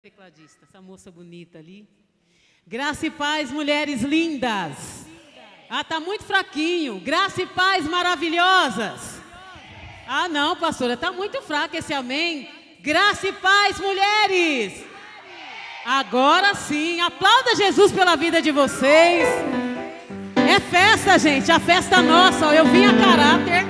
Tecladista, essa moça bonita ali. Graça e paz, mulheres lindas. Ah, tá muito fraquinho. Graça e paz, maravilhosas. Ah, não, pastora, tá muito fraco esse amém. Graça e paz, mulheres. Agora sim, aplauda Jesus pela vida de vocês. É festa, gente, a festa nossa. Ó, eu vim a caráter.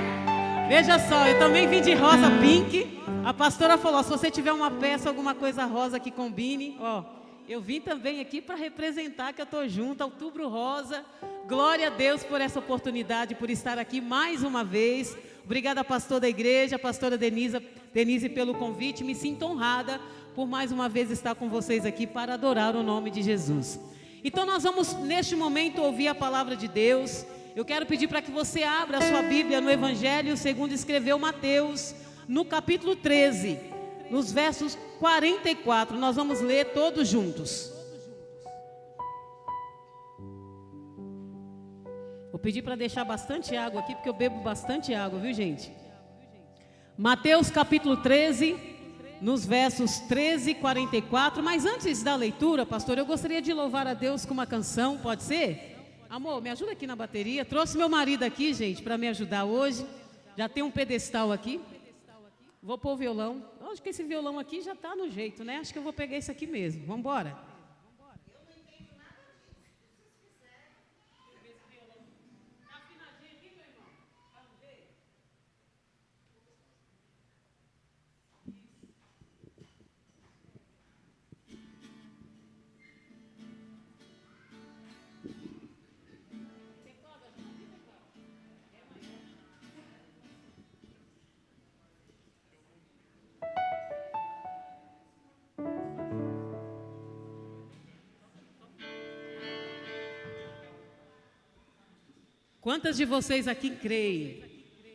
Veja só, eu também vim de rosa pink. A pastora falou, se você tiver uma peça, alguma coisa rosa que combine, ó, eu vim também aqui para representar que eu estou junto, Outubro Rosa. Glória a Deus por essa oportunidade, por estar aqui mais uma vez. Obrigada, pastor da igreja, pastora Denise, pelo convite. Me sinto honrada por mais uma vez estar com vocês aqui para adorar o nome de Jesus. Então nós vamos, neste momento, ouvir a palavra de Deus. Eu quero pedir para que você abra a sua Bíblia no Evangelho segundo escreveu Mateus, no capítulo 13, nos versos 44, nós vamos ler todos juntos. Vou pedir para deixar bastante água aqui, porque eu bebo bastante água, viu, gente? Mateus capítulo 13, nos versos 13 e 44. Mas antes da leitura, pastor, eu gostaria de louvar a Deus com uma canção, pode ser? Amor, me ajuda aqui na bateria. Trouxe meu marido aqui, gente, para me ajudar hoje. Já tem um pedestal aqui. Vou pôr o violão. Acho que esse violão aqui já está no jeito, né? Acho que eu vou pegar esse aqui mesmo. Vamos embora? Quantas de vocês aqui creem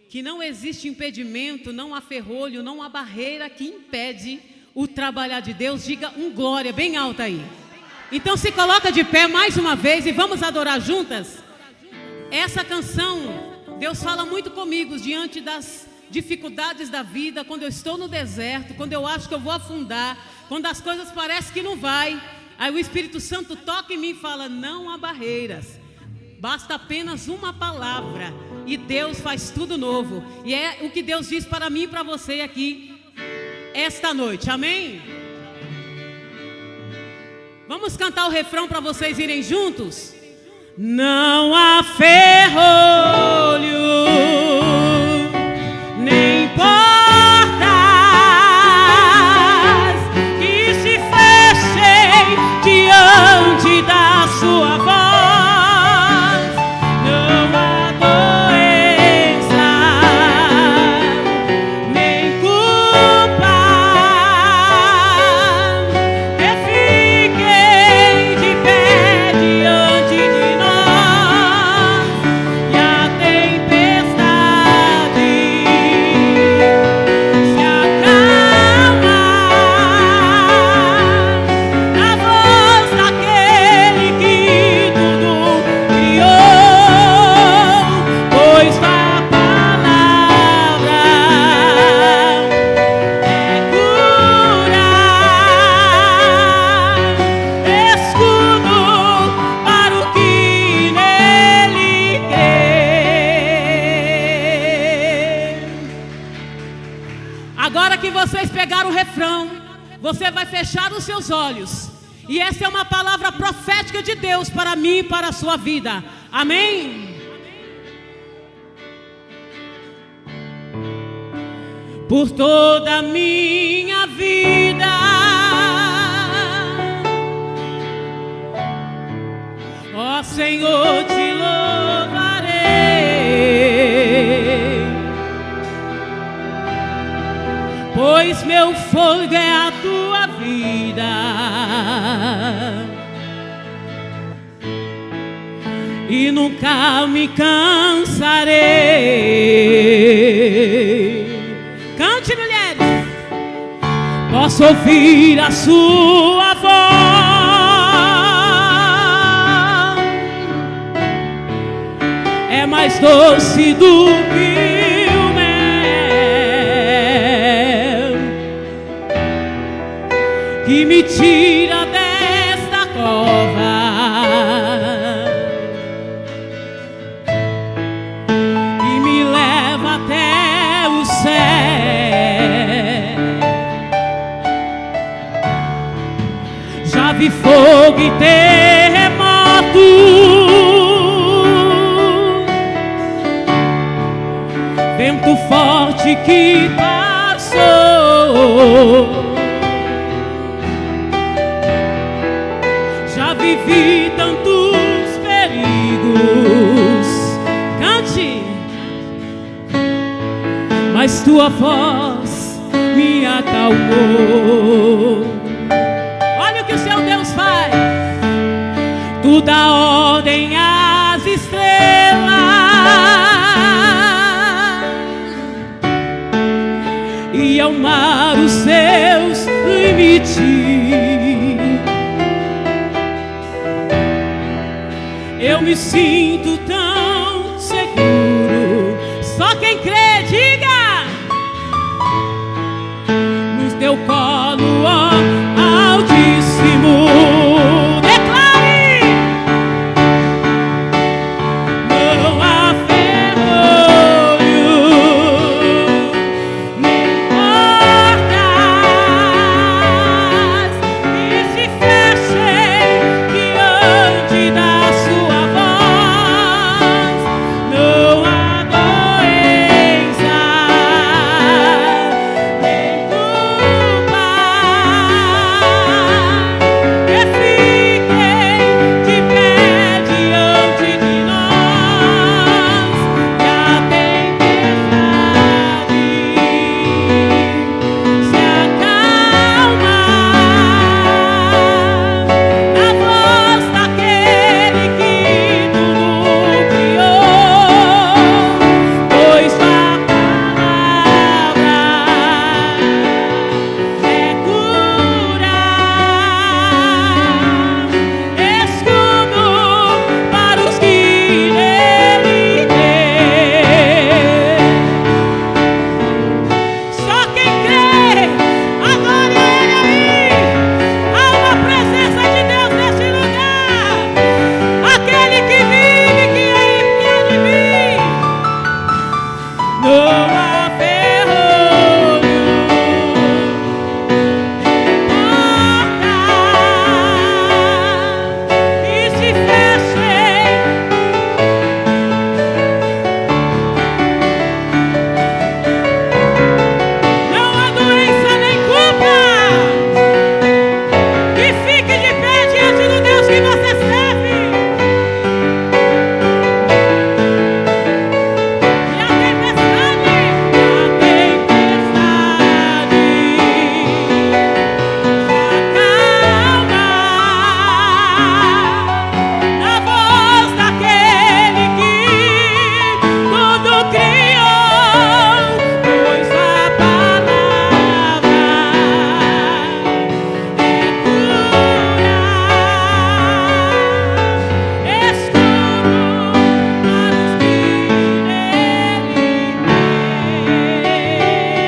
que não existe impedimento, não há ferrolho, não há barreira que impede o trabalhar de Deus? Diga um glória bem alto aí. Então se coloca de pé mais uma vez e vamos adorar juntas. Essa canção, Deus fala muito comigo diante das dificuldades da vida, quando eu estou no deserto, quando eu acho que eu vou afundar, quando as coisas parecem que não vai. Aí o Espírito Santo toca em mim e fala, não há barreiras. Basta apenas uma palavra e Deus faz tudo novo. E é o que Deus diz para mim e para você aqui esta noite, amém? Vamos cantar o refrão para vocês irem juntos? Não há ferrolho, nem portas que se fechem diante da sua voz. Você vai fechar os seus olhos. E essa é uma palavra profética de Deus para mim e para a sua vida. Amém? Por toda a minha vida, ó Senhor, te louvarei, pois meu fôlego é a tua vida, e nunca me cansarei. Cante, mulheres. Posso ouvir a sua voz, é mais doce do que o mel, que me tira tira desta cova e me leva até o céu. Já vi fogo e terremoto, vento forte que passou. Já vivi tantos perigos, cante, mas tua voz me acalmou. Olha o que o seu Deus faz. Tu dá ordem às estrelas e ao mar os seus limites. Eu me sinto tão seguro. Só quem crê, diga: no teu colo, ó Altíssimo. Declare: não há ferrolho, nem portas que se fechem diante da sua voz. Não há doença, nem culpa que fiquem de pé diante de nós. E a tempestade se acalma na voz daquele que tudo criou, pois a palavra é cura, escudo para os que nele crêem. Só quem crê, adore Ele aí. Há uma presença de Deus neste lugar. Aquele que vive, que é e que há de vir. Não há ferrolho, porta que se fechem. Não há doença nem culpa que fique de pé diante do Deus que você serve. E a tempestade acalma na voz daquele que tudo criou, pois a palavra é cura, escudo para os que nele creem.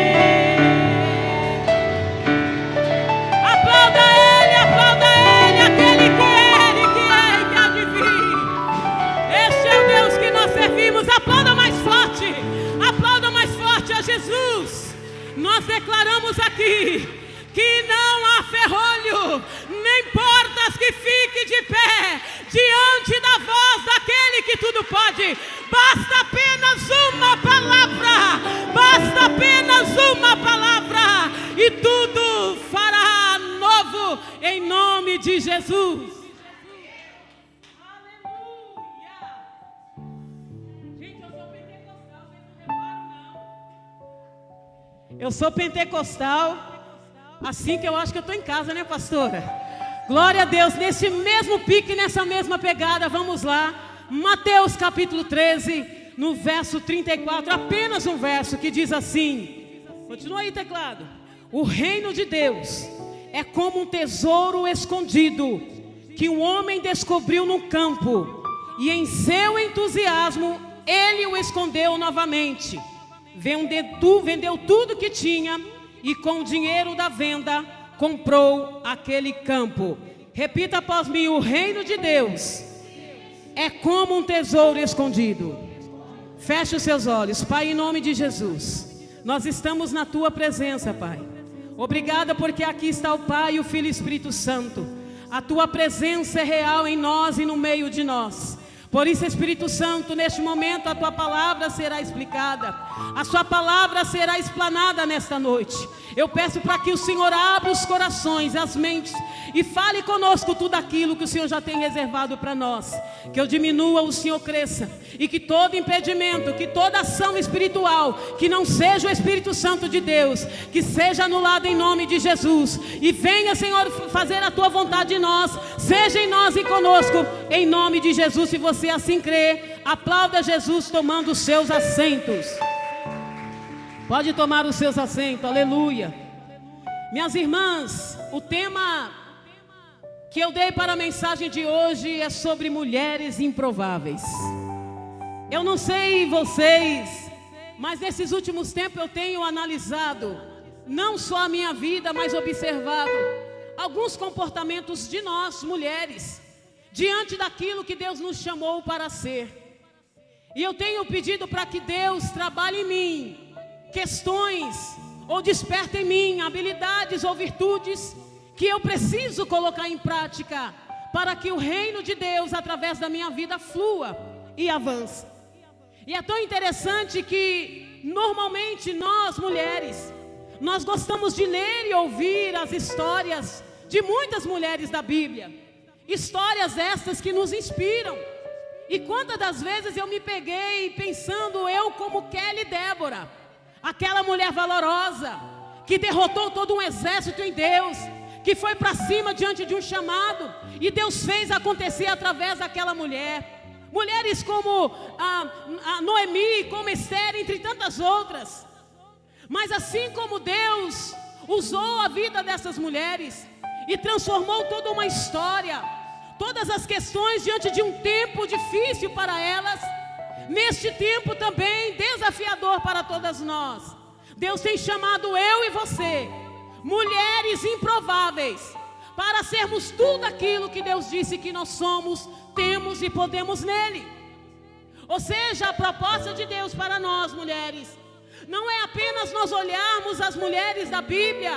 Aplauda Ele, aquele que é e que há de vir. Este é o Deus que nós servimos. Aplauda mais forte a Jesus. Nós declaramos aqui que não há ferrolho, nem portas que fique de pé diante da voz daquele que tudo pode. Basta apenas uma palavra, basta apenas uma palavra, e tudo fará novo em nome de Jesus. Aleluia! Gente, eu sou pentecostal, vocês não reparam não. Eu sou pentecostal, assim que eu acho que eu estou em casa, né, pastora? Glória a Deus, nesse mesmo pique, nessa mesma pegada, vamos lá. Mateus capítulo 13, no verso 34, apenas um verso que diz assim, continua aí, teclado: o reino de Deus é como um tesouro escondido que um homem descobriu no campo, e em seu entusiasmo ele o escondeu novamente. Vendeu tudo que tinha e com o dinheiro da venda comprou aquele campo. Repita após mim: o reino de Deus é como um tesouro escondido. Feche os seus olhos. Pai, em nome de Jesus, nós estamos na tua presença, Pai. Obrigada porque aqui está o Pai, o Filho e o Espírito Santo. A tua presença é real em nós e no meio de nós. Por isso, Espírito Santo, neste momento a tua palavra será explicada, a sua palavra será explanada nesta noite. Eu peço para que o Senhor abra os corações, as mentes e fale conosco tudo aquilo que o Senhor já tem reservado para nós. Que eu diminua, o Senhor cresça, e que todo impedimento, que toda ação espiritual que não seja o Espírito Santo de Deus, que seja anulada em nome de Jesus. E venha, Senhor, fazer a tua vontade em nós, seja em nós e conosco, em nome de Jesus. Se você assim crê, aplauda Jesus tomando os seus assentos. Pode tomar os seus assentos, aleluia. Minhas irmãs, o tema que eu dei para a mensagem de hoje é sobre mulheres improváveis. Eu não sei vocês, mas nesses últimos tempos eu tenho analisado, não só a minha vida, mas observado alguns comportamentos de nós, mulheres, diante daquilo que Deus nos chamou para ser. E eu tenho pedido para que Deus trabalhe em mim questões, ou desperte em mim habilidades ou virtudes que eu preciso colocar em prática para que o reino de Deus através da minha vida flua e avance. E é tão interessante que normalmente nós mulheres, nós gostamos de ler e ouvir as histórias de muitas mulheres da Bíblia, histórias estas que nos inspiram. E quantas das vezes eu me peguei pensando, eu como Kelly Débora, aquela mulher valorosa, que derrotou todo um exército em Deus, que foi para cima diante de um chamado, e Deus fez acontecer através daquela mulher. Mulheres como a Noemi, como Esther, entre tantas outras. Mas assim como Deus usou a vida dessas mulheres e transformou toda uma história, todas as questões diante de um tempo difícil para elas, neste tempo também desafiador para todas nós, Deus tem chamado eu e você, mulheres improváveis, para sermos tudo aquilo que Deus disse que nós somos, temos e podemos nele. Ou seja, a proposta de Deus para nós, mulheres, não é apenas nós olharmos as mulheres da Bíblia,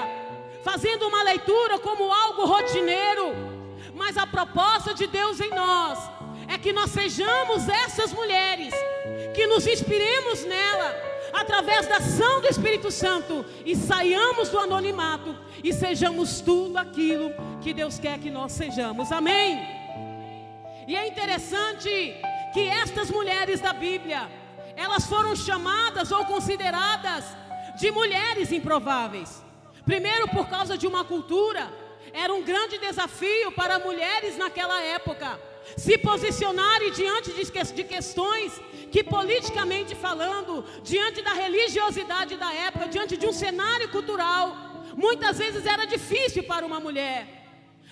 fazendo uma leitura como algo rotineiro, mas a proposta de Deus em nós é que nós sejamos essas mulheres, que nos inspiremos nela, através da ação do Espírito Santo, e saiamos do anonimato, e sejamos tudo aquilo que Deus quer que nós sejamos, amém? E é interessante que estas mulheres da Bíblia, elas foram chamadas ou consideradas de mulheres improváveis. Primeiro, por causa de uma cultura, era um grande desafio para mulheres naquela época se posicionarem diante de questões que, politicamente falando, diante da religiosidade da época, diante de um cenário cultural, muitas vezes era difícil para uma mulher.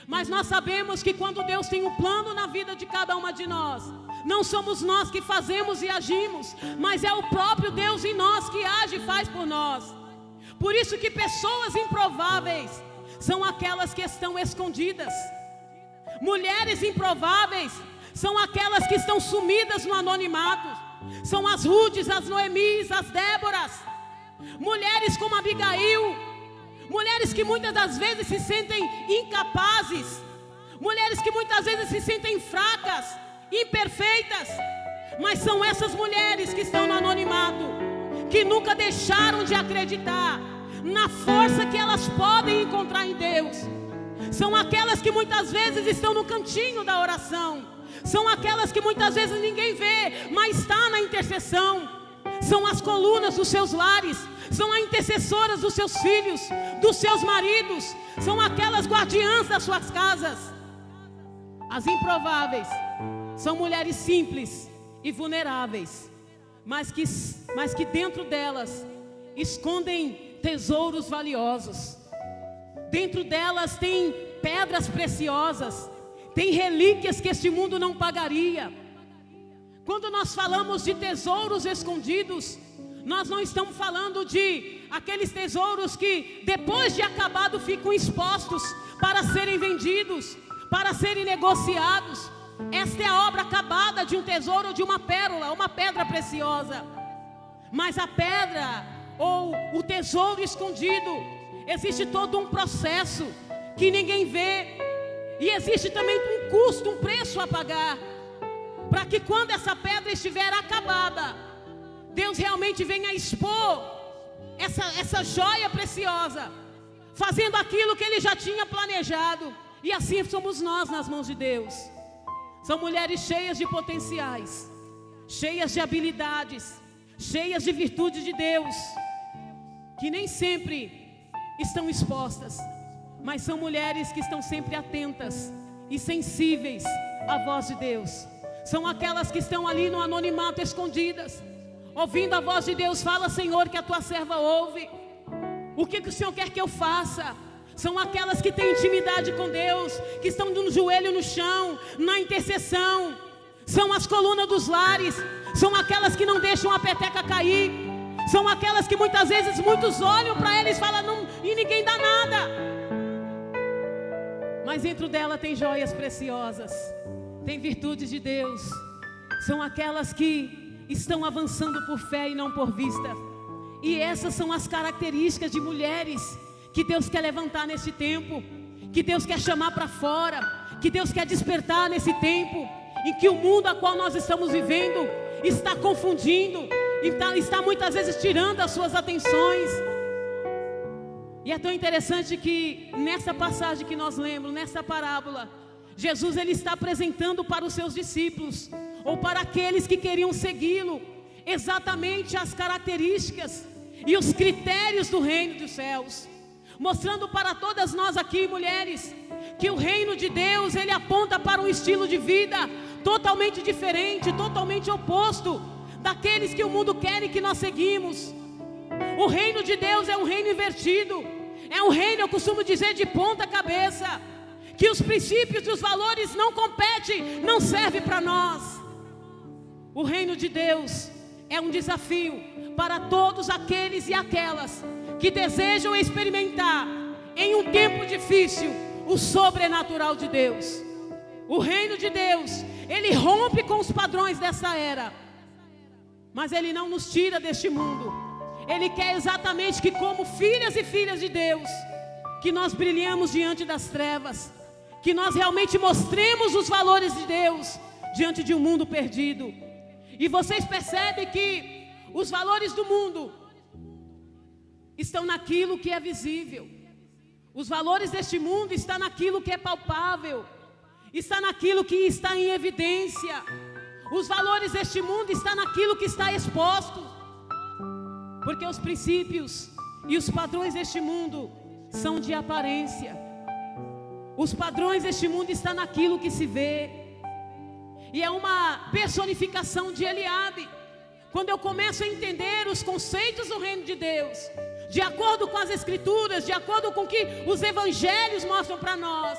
Mas nós sabemos que quando Deus tem um plano na vida de cada uma de nós, não somos nós que fazemos e agimos, mas é o próprio Deus em nós que age e faz por nós. Por isso que pessoas improváveis são aquelas que estão escondidas. Mulheres improváveis são aquelas que estão sumidas no anonimato. São as Rudes, as Noemis, as Déboras. Mulheres como Abigail. Mulheres que muitas das vezes se sentem incapazes. Mulheres que muitas vezes se sentem fracas, imperfeitas. Mas são essas mulheres que estão no anonimato, que nunca deixaram de acreditar na força que elas podem encontrar em Deus. São aquelas que muitas vezes estão no cantinho da oração. São aquelas que muitas vezes ninguém vê, mas está na intercessão. São as colunas dos seus lares. São as intercessoras dos seus filhos, dos seus maridos. São aquelas guardiãs das suas casas. As improváveis são mulheres simples e vulneráveis, mas que dentro delas escondem tesouros valiosos. Dentro delas tem pedras preciosas, tem relíquias que este mundo não pagaria. Quando nós falamos de tesouros escondidos, nós não estamos falando de aqueles tesouros que depois de acabado ficam expostos para serem vendidos, para serem negociados. Esta é a obra acabada de um tesouro, de uma pérola, uma pedra preciosa. Mas a pedra ou o tesouro escondido, existe todo um processo que ninguém vê, e existe também um custo, um preço a pagar, para que quando essa pedra estiver acabada, Deus realmente venha expor essa joia preciosa, fazendo aquilo que Ele já tinha planejado. E assim somos nós nas mãos de Deus. São mulheres cheias de potenciais, cheias de habilidades, cheias de virtudes de Deus, que nem sempre estão expostas, mas são mulheres que estão sempre atentas e sensíveis à voz de Deus. São aquelas que estão ali no anonimato, escondidas, ouvindo a voz de Deus. Fala, Senhor, que a tua serva ouve. O que o Senhor quer que eu faça? São aquelas que têm intimidade com Deus, que estão de um joelho no chão, na intercessão. São as colunas dos lares. São aquelas que não deixam a peteca cair. São aquelas que muitas vezes muitos olham para eles e falam, não, e ninguém dá nada. Mas dentro dela tem joias preciosas, tem virtudes de Deus. São aquelas que estão avançando por fé e não por vista. E essas são as características de mulheres que Deus quer levantar nesse tempo, que Deus quer chamar para fora, que Deus quer despertar nesse tempo em que o mundo a qual nós estamos vivendo está confundindo, está muitas vezes tirando as suas atenções. E é tão interessante que nessa passagem que nós lemos, nessa parábola, Jesus ele está apresentando para os seus discípulos, ou para aqueles que queriam segui-lo, exatamente as características e os critérios do reino dos céus, mostrando para todas nós aqui, mulheres, que o reino de Deus, ele aponta para um estilo de vida totalmente diferente, totalmente oposto daqueles que o mundo quer e que nós seguimos. O reino de Deus é um reino invertido, é um reino, eu costumo dizer, de ponta cabeça, que os princípios e os valores não competem, não servem para nós. O reino de Deus é um desafio para todos aqueles e aquelas que desejam experimentar em um tempo difícil o sobrenatural de Deus. O reino de Deus, ele rompe com os padrões dessa era, mas ele não nos tira deste mundo. Ele quer exatamente que, como filhas e filhas de Deus, que nós brilhemos diante das trevas, que nós realmente mostremos os valores de Deus diante de um mundo perdido. E vocês percebem que os valores do mundo estão naquilo que é visível. Os valores deste mundo estão naquilo que é palpável, está naquilo que está em evidência. Os valores deste mundo estão naquilo que está exposto, porque os princípios e os padrões deste mundo são de aparência. Os padrões deste mundo estão naquilo que se vê, e é uma personificação de Eliabe. Quando eu começo a entender os conceitos do reino de Deus, de acordo com as escrituras, de acordo com o que os evangelhos mostram para nós,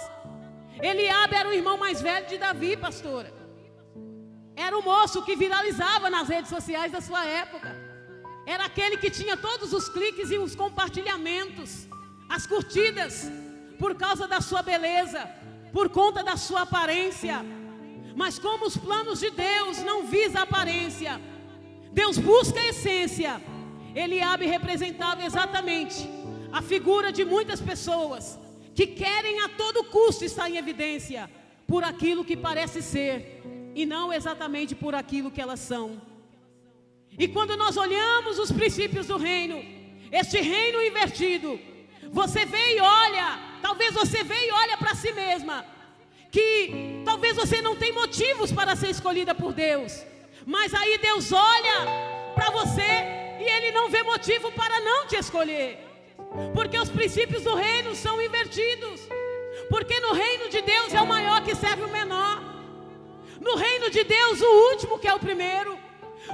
Eliabe era o irmão mais velho de Davi, pastora. Era o moço que viralizava nas redes sociais da sua época. Era aquele que tinha todos os cliques e os compartilhamentos, as curtidas, por causa da sua beleza, por conta da sua aparência. Mas como os planos de Deus não visam a aparência, Deus busca a essência. Eliabe representava exatamente a figura de muitas pessoas que querem a todo custo estar em evidência por aquilo que parece ser, e não exatamente por aquilo que elas são. E quando nós olhamos os princípios do reino, este reino invertido, você vê e olha, talvez você vê e olha para si mesma, que talvez você não tem motivos para ser escolhida por Deus, mas aí Deus olha para você e Ele não vê motivo para não te escolher, porque os princípios do reino são invertidos. Porque no reino de Deus é o maior que serve o menor, no reino de Deus o último que é o primeiro,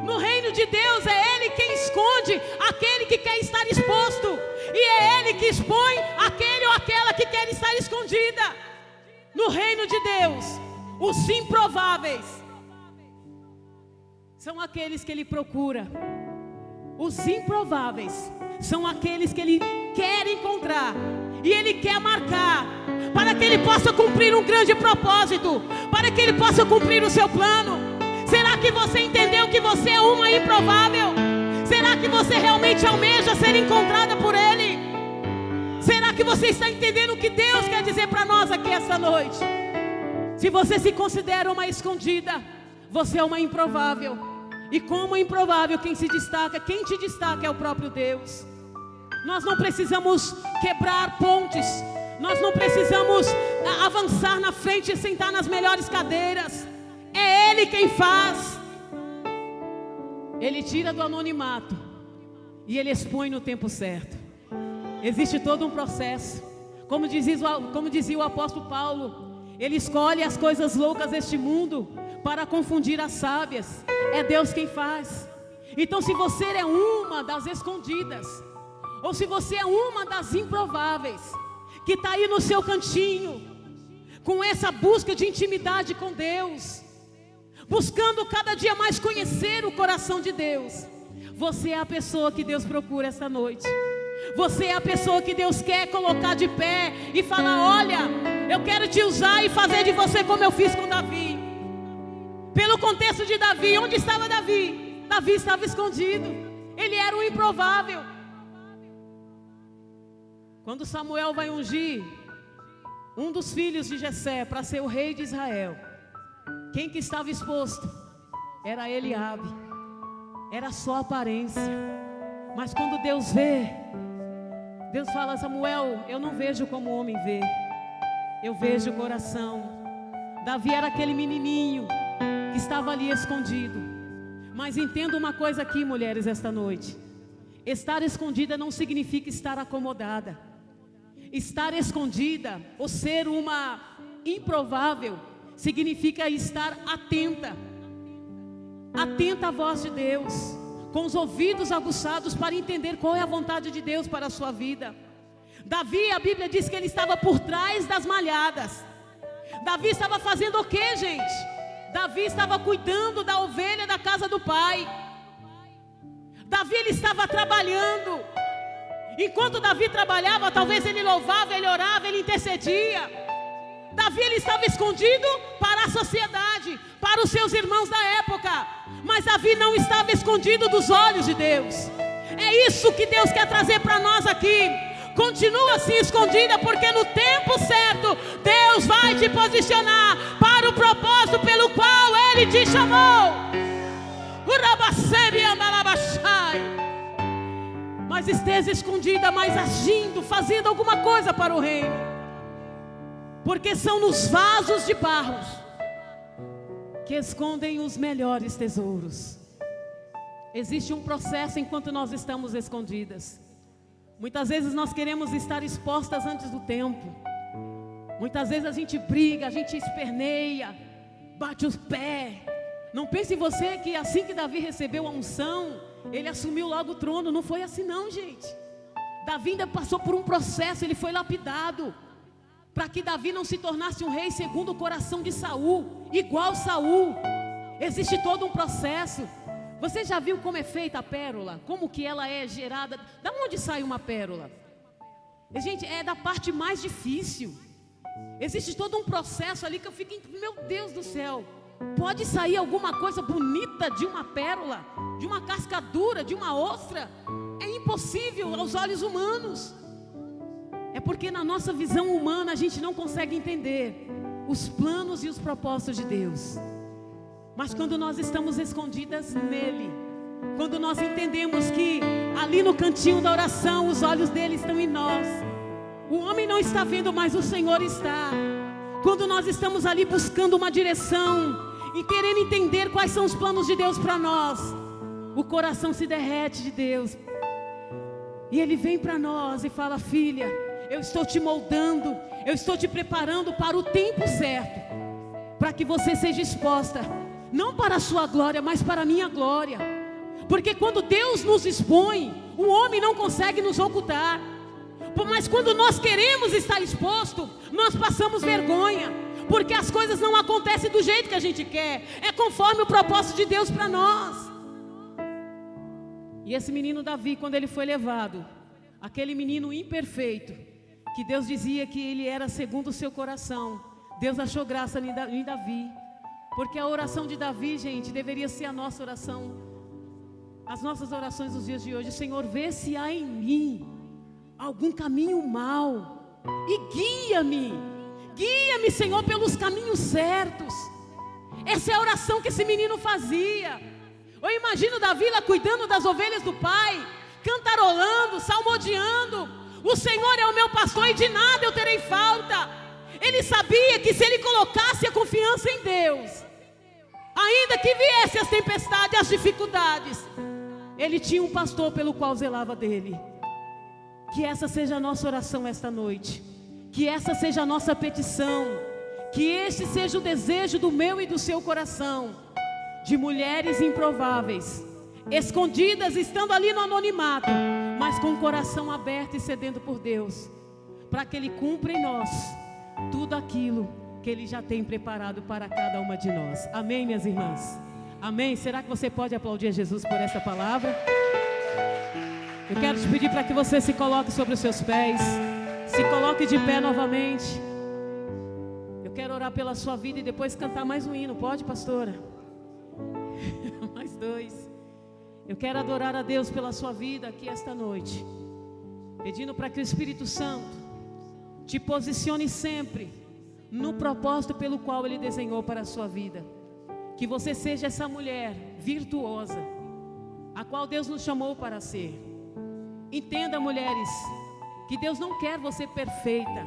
no reino de Deus é Ele quem esconde aquele que quer estar exposto, e é Ele que expõe aquele ou aquela que quer estar escondida. No reino de Deus, os improváveis são aqueles que Ele procura Os improváveis são aqueles que Ele quer encontrar e Ele quer marcar, para que Ele possa cumprir um grande propósito, para que Ele possa cumprir o seu plano. Será que você entendeu que você é uma improvável? Será que você realmente almeja ser encontrada por Ele? Será que você está entendendo o que Deus quer dizer para nós aqui esta noite? Se você se considera uma escondida, você é uma improvável. E como improvável, quem te destaca é o próprio Deus. Nós não precisamos quebrar pontes, nós não precisamos avançar na frente e sentar nas melhores cadeiras. É Ele quem faz. Ele tira do anonimato e Ele expõe no tempo certo. Existe todo um processo. Como dizia o apóstolo Paulo, Ele escolhe as coisas loucas deste mundo para confundir as sábias. É Deus quem faz. Então, se você é uma das escondidas, ou se você é uma das improváveis, que está aí no seu cantinho, com essa busca de intimidade com Deus, buscando cada dia mais conhecer o coração de Deus, você é a pessoa que Deus procura esta noite. Você é a pessoa que Deus quer colocar de pé e falar: olha, eu quero te usar e fazer de você como eu fiz com Davi. Pelo contexto de Davi, onde estava Davi? Davi estava escondido. Ele era um improvável. Quando Samuel vai ungir um dos filhos de Jessé para ser o rei de Israel, quem que estava exposto? Era Eliabe. Era só aparência. Mas quando Deus vê, Deus fala: Samuel, eu não vejo como o homem vê, eu vejo o coração. Davi era aquele menininho que estava ali escondido. Mas entenda uma coisa aqui, mulheres, esta noite: estar escondida não significa estar acomodada. Estar escondida ou ser uma improvável significa estar atenta. Atenta à voz de Deus, com os ouvidos aguçados para entender qual é a vontade de Deus para a sua vida. Davi, a Bíblia diz que ele estava por trás das malhadas. Davi estava fazendo o que, gente? Davi estava cuidando da ovelha da casa do pai. Davi, ele estava trabalhando. Enquanto Davi trabalhava, talvez ele louvava, ele orava, ele intercedia. Davi, ele estava escondido para a sociedade, para os seus irmãos da época. Mas Davi não estava escondido dos olhos de Deus. É isso que Deus quer trazer para nós aqui. Continua assim escondida, porque no tempo certo Deus vai te posicionar para o propósito pelo qual Ele te chamou. Mas esteja escondida, mas agindo, fazendo alguma coisa para o reino. Porque são nos vasos de barro que escondem os melhores tesouros. Existe um processo enquanto nós estamos escondidas. Muitas vezes nós queremos estar expostas antes do tempo. Muitas vezes a gente briga, a gente esperneia, bate os pés. Não pense você que assim que Davi recebeu a unção, ele assumiu logo o trono. Não foi assim não, gente. Davi ainda passou por um processo, ele foi lapidado, para que Davi não se tornasse um rei segundo o coração de Saul, igual Saul. Existe todo um processo. Você já viu como é feita a pérola? Como que ela é gerada? Da onde sai uma pérola? Gente, é da parte mais difícil. Existe todo um processo ali que eu fico, meu Deus do céu, pode sair alguma coisa bonita de uma pérola, de uma cascadura, de uma ostra? É impossível aos olhos humanos. É porque na nossa visão humana a gente não consegue entender os planos e os propósitos de Deus. Mas quando nós estamos escondidas nele, quando nós entendemos que ali no cantinho da oração os olhos dele estão em nós, o homem não está vendo, mas o Senhor está. Quando nós estamos ali buscando uma direção e querendo entender quais são os planos de Deus para nós, o coração se derrete de Deus. E Ele vem para nós e fala: filha, eu estou te moldando, eu estou te preparando para o tempo certo, para que você seja exposta, não para a sua glória, mas para a minha glória. Porque quando Deus nos expõe, o homem não consegue nos ocultar. Mas quando nós queremos estar exposto, nós passamos vergonha, porque as coisas não acontecem do jeito que a gente quer, é conforme o propósito de Deus para nós. E esse menino Davi, quando ele foi levado, aquele menino imperfeito, que Deus dizia que ele era segundo o seu coração, Deus achou graça em Davi, porque a oração de Davi, gente, deveria ser a nossa oração, as nossas orações nos dias de hoje. Senhor, vê se há em mim algum caminho mau e guia-me, Senhor, pelos caminhos certos. Essa é a oração que esse menino fazia. Eu imagino Davi lá cuidando das ovelhas do pai, cantarolando, salmodiando: o Senhor é o meu pastor e de nada eu terei falta. Ele sabia que se ele colocasse a confiança em Deus, ainda que viessem as tempestades, as dificuldades, ele tinha um pastor pelo qual zelava dele. Que essa seja a nossa oração esta noite, que essa seja a nossa petição, que este seja o desejo do meu e do seu coração, de mulheres improváveis, escondidas, estando ali no anonimato, mas com o coração aberto e sedento por Deus, para que Ele cumpra em nós tudo aquilo que Ele já tem preparado para cada uma de nós. Amém, minhas irmãs? Amém? Será que você pode aplaudir a Jesus por essa palavra? Eu quero te pedir para que você se coloque sobre os seus pés, se coloque de pé novamente. Eu quero orar pela sua vida e depois cantar mais um hino. Pode, pastora? Mais 2. Eu quero adorar a Deus pela sua vida aqui esta noite, pedindo para que o Espírito Santo te posicione sempre no propósito pelo qual Ele desenhou para a sua vida. Que você seja essa mulher virtuosa, a qual Deus nos chamou para ser. Entenda, mulheres, que Deus não quer você perfeita.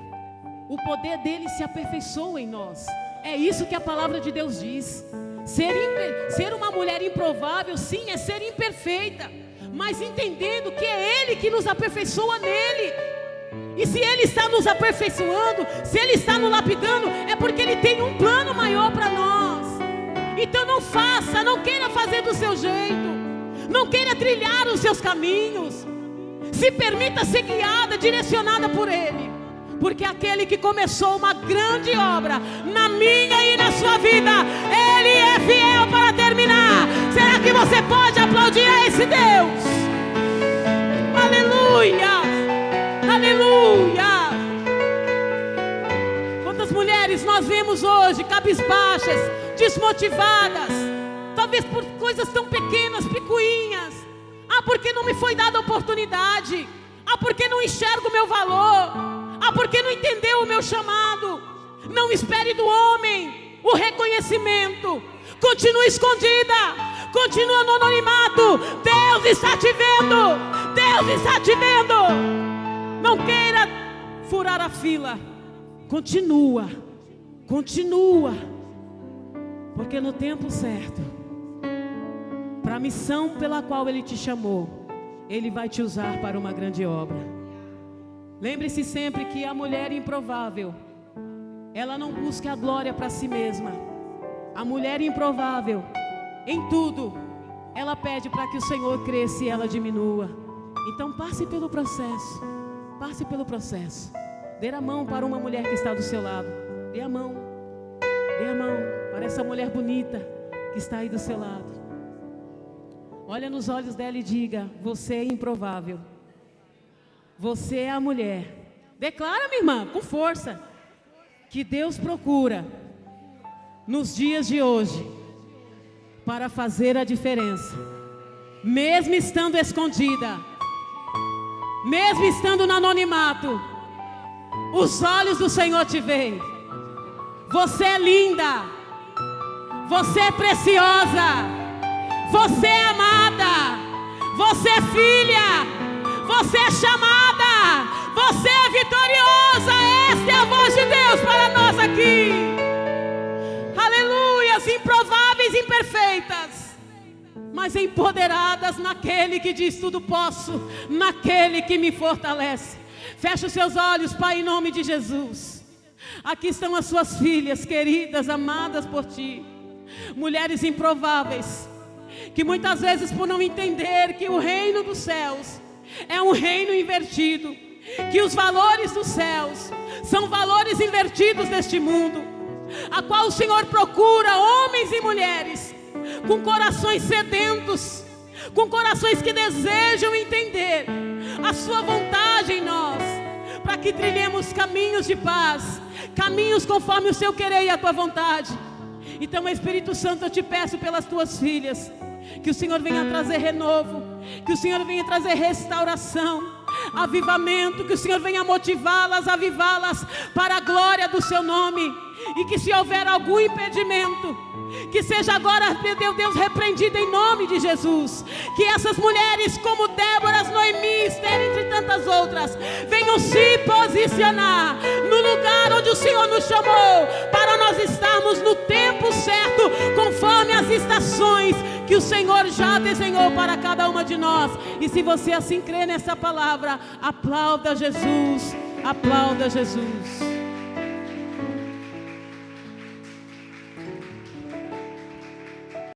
O poder dele se aperfeiçoa em nós. É isso que a palavra de Deus diz. Ser uma mulher improvável, sim, é ser imperfeita, mas entendendo que é Ele que nos aperfeiçoa nele. E se Ele está nos aperfeiçoando, se Ele está nos lapidando, é porque Ele tem um plano maior para nós. Então não queira fazer do seu jeito, não queira trilhar os seus caminhos. Se permita ser guiada, direcionada por Ele, porque aquele que começou uma grande obra na minha e na sua vida, Ele é fiel para terminar. Será que você pode aplaudir a esse Deus? Aleluia, aleluia. Quantas mulheres nós vemos hoje cabisbaixas, desmotivadas, talvez por coisas tão pequenas, picuinhas. Porque não me foi dada a oportunidade. Porque não enxergo o meu valor. Porque não entendeu o meu chamado. Não espere do homem o reconhecimento. Continua escondida, continua no anonimato. Deus está te vendo, Deus está te vendo. Não queira furar a fila. Continua, porque no tempo certo, para a missão pela qual Ele te chamou, Ele vai te usar para uma grande obra. Lembre-se sempre que a mulher improvável, ela não busca a glória para si mesma. A mulher improvável, em tudo, ela pede para que o Senhor cresça e ela diminua. Então passe pelo processo, Dê a mão para uma mulher que está do seu lado. Dê a mão para essa mulher bonita que está aí do seu lado. Olha nos olhos dela e diga: você é improvável. Você é a mulher. Declara, minha irmã, com força, que Deus procura nos dias de hoje para fazer a diferença. Mesmo estando escondida, mesmo estando no anonimato, os olhos do Senhor te veem. Você é linda, você é preciosa, você é amada, você é filha, você é chamada, você é vitoriosa. Esta é a voz de Deus para nós aqui. Aleluias, improváveis, imperfeitas, mas empoderadas naquele que diz: tudo posso, naquele que me fortalece. Feche os seus olhos, Pai, em nome de Jesus. Aqui estão as suas filhas queridas, amadas por Ti. Mulheres improváveis, que muitas vezes, por não entender que o reino dos céus é um reino invertido, que os valores dos céus são valores invertidos neste mundo, a qual o Senhor procura homens e mulheres com corações sedentos, com corações que desejam entender a sua vontade em nós, para que trilhemos caminhos de paz, caminhos conforme o seu querer e a tua vontade. Então, Espírito Santo, eu te peço pelas tuas filhas, que o Senhor venha trazer renovo, que o Senhor venha trazer restauração, avivamento, que o Senhor venha motivá-las, avivá-las para a glória do seu nome. E que se houver algum impedimento, que seja agora, meu Deus, repreendido em nome de Jesus. Que essas mulheres como Déboras, Noemis, entre tantas outras, venham se posicionar no lugar onde o Senhor nos chamou, para nós estarmos no tempo certo, conforme as estações que o Senhor já desenhou para cada uma de nós. E se você assim crê nessa palavra, aplauda Jesus, aplauda Jesus.